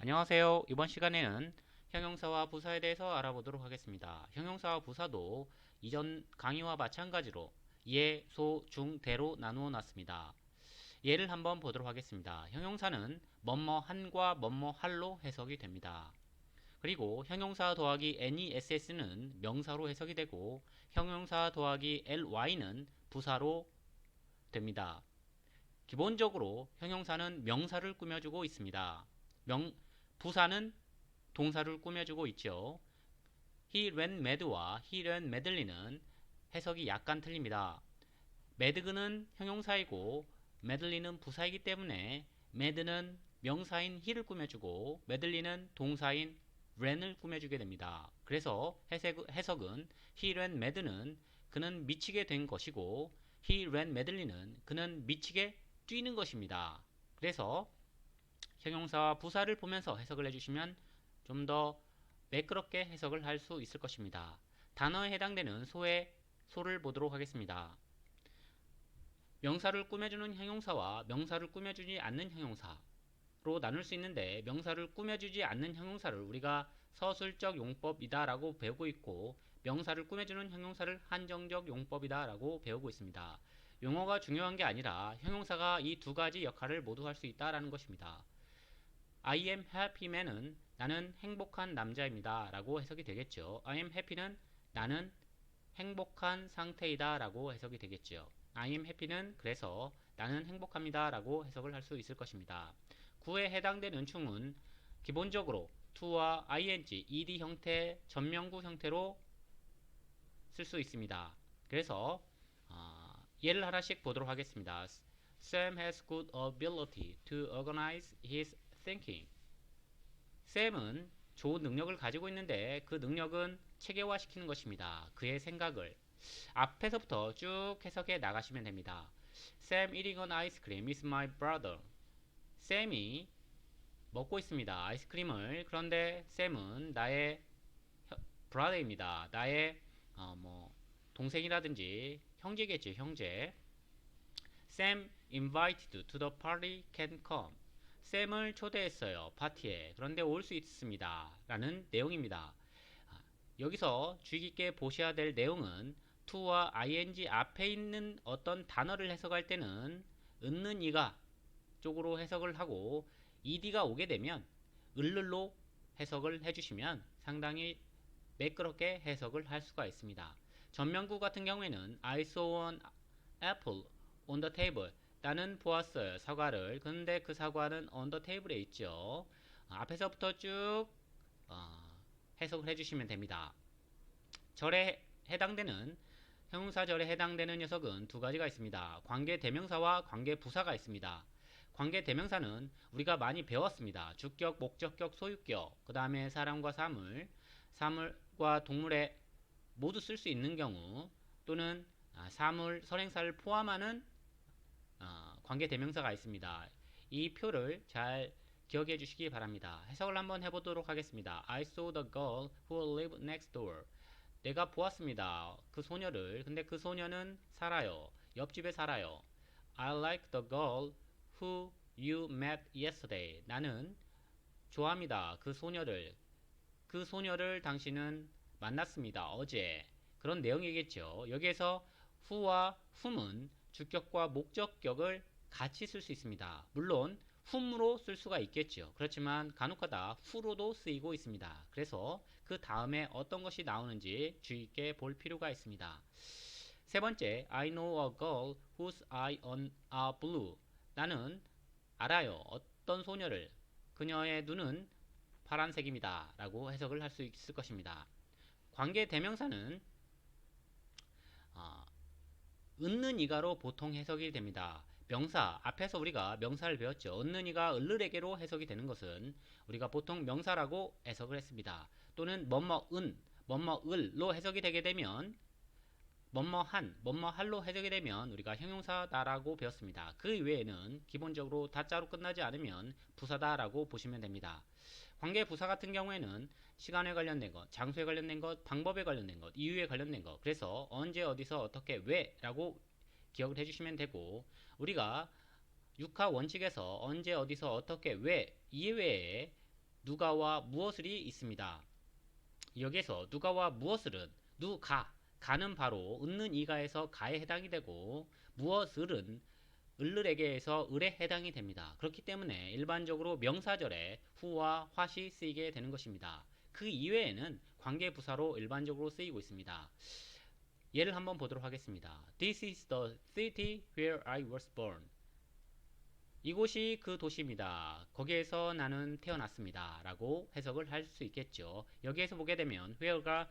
안녕하세요. 이번 시간에는 형용사와 부사에 대해서 알아보도록 하겠습니다. 형용사와 부사도 이전 강의와 마찬가지로 예, 소, 중, 대로 나누어 놨습니다. 예를 한번 보도록 하겠습니다. 형용사는 뭐뭐 한과 뭐뭐 할로 해석이 됩니다. 그리고 형용사 더하기 NESS는 명사로 해석이 되고 형용사 더하기 LY는 부사로 됩니다. 기본적으로 형용사는 명사를 꾸며주고 있습니다. 부사는 동사를 꾸며주고 있죠. He ran mad와 he ran madly는 해석이 약간 틀립니다. mad는 형용사이고 madly는 부사이기 때문에 mad는 명사인 he를 꾸며주고 madly는 동사인 ran을 꾸며주게 됩니다. 그래서 해석은 he ran mad는 그는 미치게 된 것이고 he ran madly는 그는 미치게 뛰는 것입니다. 그래서 형용사와 부사를 보면서 해석을 해주시면 좀 더 매끄럽게 해석을 할 수 있을 것입니다. 단어에 해당되는 소를 보도록 하겠습니다. 명사를 꾸며주는 형용사와 명사를 꾸며주지 않는 형용사로 나눌 수 있는데 명사를 꾸며주지 않는 형용사를 우리가 서술적 용법이다 라고 배우고 있고 명사를 꾸며주는 형용사를 한정적 용법이다 라고 배우고 있습니다. 용어가 중요한 게 아니라 형용사가 이 두 가지 역할을 모두 할 수 있다는 것입니다. I am happy man은 나는 행복한 남자입니다 라고 해석이 되겠죠. I am happy는 나는 행복한 상태이다 라고 해석이 되겠죠. I am happy는 그래서 나는 행복합니다 라고 해석을 할 수 있을 것입니다. 구에 해당되는 충은 기본적으로 to와 ing, ed 형태, 전명구 형태로 쓸 수 있습니다. 그래서 예를 하나씩 보도록 하겠습니다. Sam has good ability to organize his thinking. 샘은 좋은 능력을 가지고 있는데 그 능력은 체계화시키는 것입니다. 그의 생각을 앞에서부터 쭉 해석해 나가시면 됩니다. Sam eating an ice cream is my brother. 샘이 먹고 있습니다. 아이스크림을. 그런데 샘은 나의 brother입니다. 나의 동생이라든지 형제겠죠. 형제. Sam invited to the party can come. 샘을 초대했어요. 파티에. 그런데 올 수 있습니다. 라는 내용입니다. 여기서 주의 깊게 보셔야 될 내용은 to와 ing 앞에 있는 어떤 단어를 해석할 때는 은는 이가 쪽으로 해석을 하고 ed가 오게 되면 을를로 해석을 해주시면 상당히 매끄럽게 해석을 할 수가 있습니다. 전명구 같은 경우에는 I saw an apple on the table. 나는 보았어요. 사과를. 근데 그 사과는 on the table에 있죠. 앞에서부터 쭉 해석을 해주시면 됩니다. 절에 해당되는 형용사절에 해당되는 녀석은 두 가지가 있습니다. 관계대명사와 관계부사가 있습니다. 관계대명사는 우리가 많이 배웠습니다. 주격, 목적격, 소유격, 그 다음에 사람과 사물, 사물과 동물에 모두 쓸 수 있는 경우 또는 사물, 선행사를 포함하는 관계대명사가 있습니다. 이 표를 잘 기억해 주시기 바랍니다. 해석을 한번 해보도록 하겠습니다. I saw the girl who lived next door. 내가 보았습니다. 그 소녀를. 근데 그 소녀는 살아요. 옆집에 살아요. I like the girl who you met yesterday. 나는 좋아합니다. 그 소녀를. 그 소녀를 당신은 만났습니다. 어제. 그런 내용이겠죠. 여기에서 who와 whom은 주격과 목적격을 같이 쓸 수 있습니다. 물론 whom으로 쓸 수가 있겠죠. 그렇지만 간혹가다 who로도 쓰이고 있습니다. 그래서 그 다음에 어떤 것이 나오는지 주의 있게 볼 필요가 있습니다. 세 번째, I know a girl whose eyes are blue. 나는 알아요. 어떤 소녀를. 그녀의 눈은 파란색입니다. 라고 해석을 할 수 있을 것입니다. 관계 대명사는 은는 이가로 보통 해석이 됩니다. 명사, 앞에서 우리가 명사를 배웠죠. 은는 이가 을르에게로 해석이 되는 것은 우리가 보통 명사라고 해석을 했습니다. 또는 뭐뭐은, 뭐뭐을로 해석이 되게 되면 뭐뭐한, 뭐뭐할로 해석이 되면 우리가 형용사다라고 배웠습니다. 그 외에는 기본적으로 다자로 끝나지 않으면 부사다라고 보시면 됩니다. 관계 부사 같은 경우에는 시간에 관련된 것, 장소에 관련된 것, 방법에 관련된 것, 이유에 관련된 것. 그래서 언제, 어디서, 어떻게, 왜라고 기억을 해주시면 되고 우리가 육하 원칙에서 언제, 어디서, 어떻게, 왜 이외에 누가와 무엇을이 있습니다. 여기에서 누가와 무엇을은 가는 바로 은는 이가에서 가에 해당이 되고 무엇을은 을을에게에서 을에 해당이 됩니다. 그렇기 때문에 일반적으로 명사절에 who와 what이 쓰이게 되는 것입니다. 그 이외에는 관계부사로 일반적으로 쓰이고 있습니다. 예를 한번 보도록 하겠습니다. This is the city where I was born. 이곳이 그 도시입니다. 거기에서 나는 태어났습니다. 라고 해석을 할 수 있겠죠. 여기에서 보게 되면 where가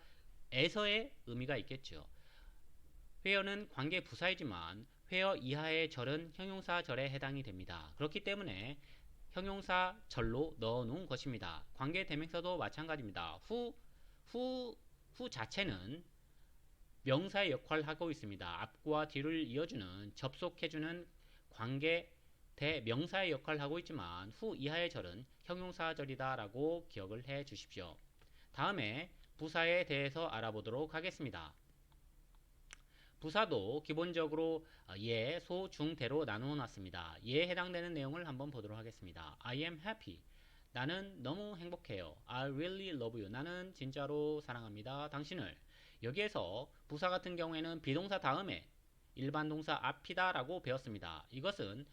에서의 의미가 있겠죠. where는 관계부사이지만 where 이하의 절은 형용사절에 해당이 됩니다. 그렇기 때문에 형용사절로 넣어 놓은 것입니다. 관계대명사도 마찬가지입니다. who 자체는 명사의 역할을 하고 있습니다. 앞과 뒤를 이어주는 접속해주는 관계 대명사의 역할을 하고 있지만 who 이하의 절은 형용사절이다 라고 기억을 해 주십시오. 다음에 부사에 대해서 알아보도록 하겠습니다. 부사도 기본적으로 예, 소, 중, 대로 나누어 놨습니다. 예에 해당되는 내용을 한번 보도록 하겠습니다. I am happy. 나는 너무 행복해요. I really love you. 나는 진짜로 사랑합니다. 당신을. 여기에서 부사 같은 경우에는 비동사 다음에 일반 동사 앞이다 라고 배웠습니다. 이것은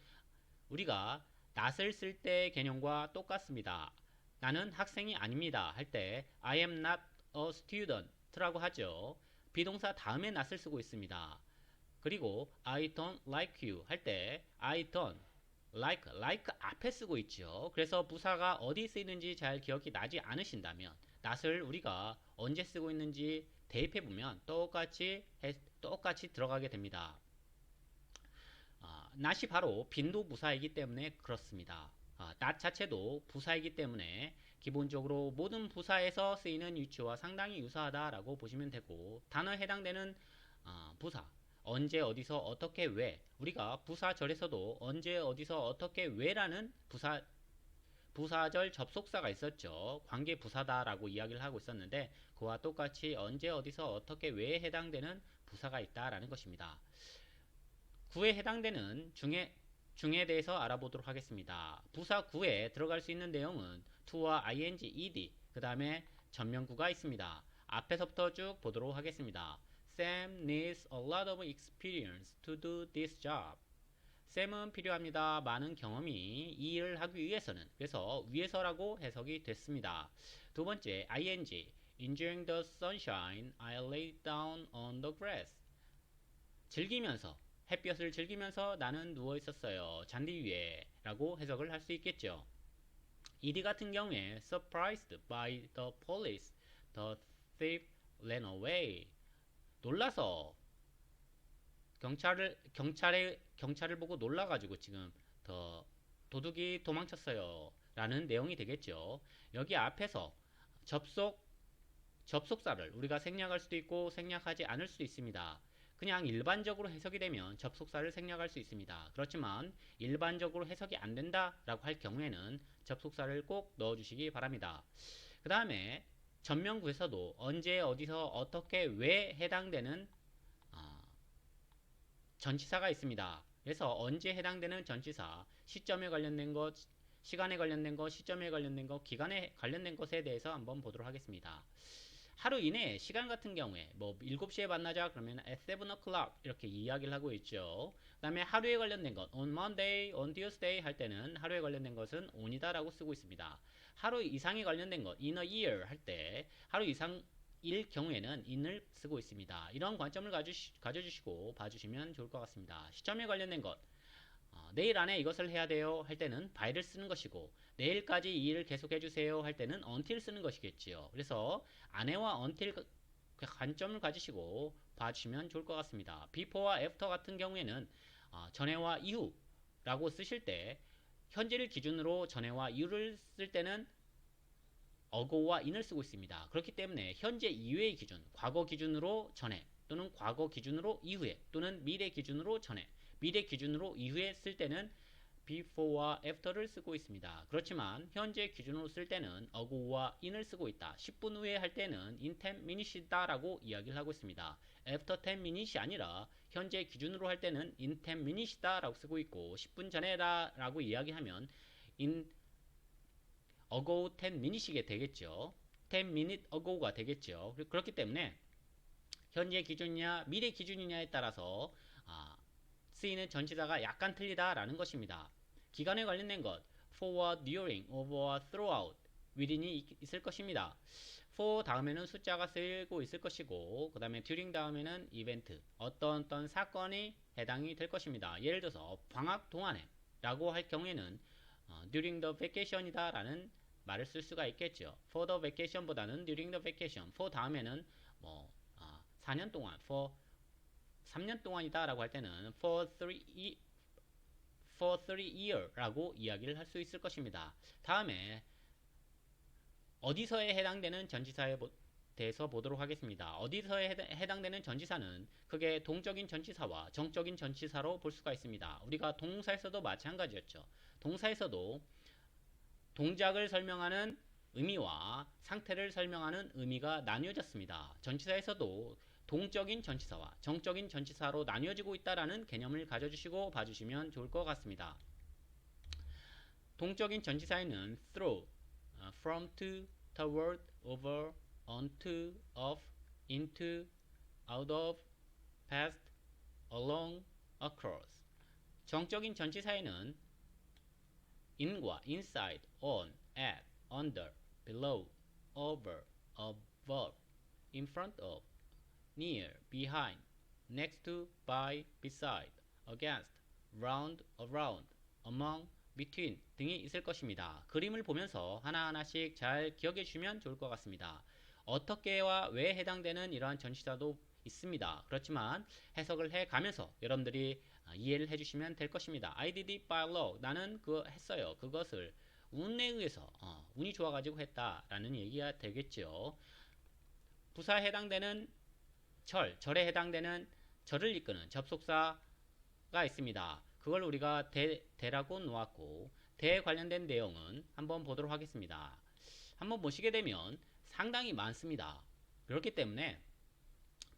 우리가 not을 쓸 때 개념과 똑같습니다. 나는 학생이 아닙니다 할 때 I am not a student 라고 하죠. 비동사 다음에 not을 쓰고 있습니다. 그리고 I don't like you 할 때 I don't like 앞에 쓰고 있죠. 그래서 부사가 어디 쓰이는지 잘 기억이 나지 않으신다면 not을 우리가 언제 쓰고 있는지 대입해 보면 똑같이 들어가게 됩니다. not이 바로 빈도부사이기 때문에 그렇습니다. not 자체도 부사이기 때문에 기본적으로 모든 부사에서 쓰이는 위치와 상당히 유사하다라고 보시면 되고, 단어에 해당되는 부사 언제 어디서 어떻게 왜, 우리가 부사절에서도 언제 어디서 어떻게 왜라는 부사절 접속사가 있었죠. 관계부사다라고 이야기를 하고 있었는데 그와 똑같이 언제 어디서 어떻게 왜에 해당되는 부사가 있다라는 것입니다. 구에 해당되는 중에 대해서 알아보도록 하겠습니다. 부사 구에 들어갈 수 있는 내용은 to와 ing, ed, 그 다음에 전면구가 있습니다. 앞에서부터 쭉 보도록 하겠습니다. Sam needs a lot of experience to do this job. 샘은 필요합니다. 많은 경험이 이 일을 하기 위해서는. 그래서 위해서라고 해석이 됐습니다. 두 번째, ing, enjoying the sunshine, I lay down on the grass. 즐기면서, 햇볕을 즐기면서 나는 누워 있었어요. 잔디 위에 라고 해석을 할 수 있겠죠. ed 같은 경우에 surprised by the police, the thief ran away. 놀라서 경찰을 보고 놀라가지고 지금 도둑이 도망쳤어요 라는 내용이 되겠죠. 여기 앞에서 접속사를 우리가 생략할 수도 있고 생략하지 않을 수도 있습니다. 그냥 일반적으로 해석이 되면 접속사를 생략할 수 있습니다. 그렇지만 일반적으로 해석이 안 된다 라고 할 경우에는 접속사를 꼭 넣어주시기 바랍니다. 그 다음에 전면구에서도 언제 어디서 어떻게 왜 해당되는 전치사가 있습니다. 그래서 언제 해당되는 전치사, 시점에 관련된 것, 시간에 관련된 것, 시점에 관련된 것, 기간에 관련된 것에 대해서 한번 보도록 하겠습니다. 하루 이내 시간 같은 경우에 뭐 7시에 만나자 그러면 at 7 o'clock 이렇게 이야기를 하고 있죠. 그 다음에 하루에 관련된 것 on Monday, on Tuesday 할 때는 하루에 관련된 것은 on이다 라고 쓰고 있습니다. 하루 이상에 관련된 것 in a year 할 때 하루 이상 일 경우에는 in을 쓰고 있습니다. 이런 관점을 가져주시고 봐주시면 좋을 것 같습니다. 시점에 관련된 것, 내일 안에 이것을 해야 돼요 할 때는 by를 쓰는 것이고, 내일까지 이 일을 계속 해주세요 할 때는 until 쓰는 것이겠지요. 그래서 안에와 until 관점을 가지시고 봐주시면 좋을 것 같습니다. before와 after 같은 경우에는 전에와 이후라고 쓰실 때 현재를 기준으로 전에와 이후를 쓸 때는 어고와 in을 쓰고 있습니다. 그렇기 때문에 현재 이후의 기준, 과거 기준으로 전에 또는 과거 기준으로 이후에 또는 미래 기준으로 전에, 미래 기준으로 이후에 쓸 때는 before와 after를 쓰고 있습니다. 그렇지만 현재 기준으로 쓸 때는 ago와 in을 쓰고 있다. 10분 후에 할 때는 in 10 minutes이다 라고 이야기를 하고 있습니다. after 10 minutes이 아니라 현재 기준으로 할 때는 in 10 minutes이다 라고 쓰고 있고, 10분 전에다 라고 이야기하면 in ago 10 minutes이 되겠죠. 10 minute ago가 되겠죠. 그렇기 때문에 현재 기준이냐 미래 기준이냐에 따라서 쓰이는 전치사가 약간 틀리다라는 것입니다. 기간에 관련된 것 for, during, over, throughout, within이 있을 것입니다. for 다음에는 숫자가 쓰이고 있을 것이고 그 다음에 during 다음에는 이벤트 어떤 사건이 해당이 될 것입니다. 예를 들어서 방학 동안에 라고 할 경우에는 during the vacation이다 라는 말을 쓸 수가 있겠죠. for the vacation보다는 during the vacation. for 다음에는 뭐 4년 동안 for 3년 동안이다 라고 할 때는 for 3 year 라고 이야기를 할 수 있을 것입니다. 다음에 어디서에 해당되는 전치사에 대해서 보도록 하겠습니다. 어디서에 해당되는 전치사는 크게 동적인 전치사와 정적인 전치사로 볼 수가 있습니다. 우리가 동사에서도 마찬가지였죠. 동사에서도 동작을 설명하는 의미와 상태를 설명하는 의미가 나뉘어졌습니다. 전치사에서도 동적인 전치사와 정적인 전치사로 나뉘어지고 있다는 개념을 가져주시고 봐주시면 좋을 것 같습니다. 동적인 전치사에는 through, from to, toward, over, onto, of, into, out of, past, along, across. 정적인 전치사에는 in과 inside, on, at, under, below, over, above, in front of, near, behind, next to, by, beside, against, round, around, among, between 등이 있을 것입니다. 그림을 보면서 하나하나씩 잘 기억해 주시면 좋을 것 같습니다. 어떻게와 왜 해당되는 이러한 전치사도 있습니다. 그렇지만 해석을 해 가면서 여러분들이 이해를 해 주시면 될 것입니다. I did it by law. 나는 그거 했어요. 그것을 운에 의해서 운이 좋아가지고 했다라는 얘기가 되겠죠. 부사에 해당되는 절에 해당되는 절을 이끄는 접속사가 있습니다. 그걸 우리가 대라고 놓았고 대에 관련된 내용은 한번 보도록 하겠습니다. 한번 보시게 되면 상당히 많습니다. 그렇기 때문에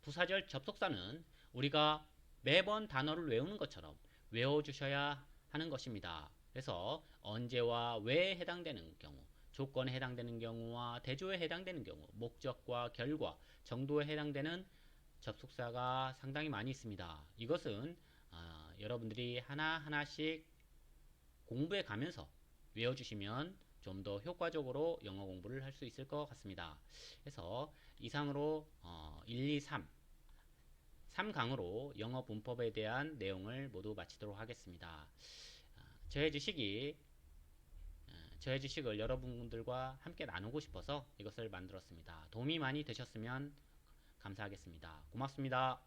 부사절 접속사는 우리가 매번 단어를 외우는 것처럼 외워주셔야 하는 것입니다. 그래서 언제와 왜에 해당되는 경우, 조건에 해당되는 경우와 대조에 해당되는 경우, 목적과 결과, 정도에 해당되는 접속사가 상당히 많이 있습니다. 이것은 여러분들이 하나하나씩 공부해 가면서 외워주시면 좀 더 효과적으로 영어 공부를 할 수 있을 것 같습니다. 그래서 이상으로 1, 2, 3강으로 영어 문법에 대한 내용을 모두 마치도록 하겠습니다. 저의 지식을 여러분들과 함께 나누고 싶어서 이것을 만들었습니다. 도움이 많이 되셨으면 감사하겠습니다. 고맙습니다.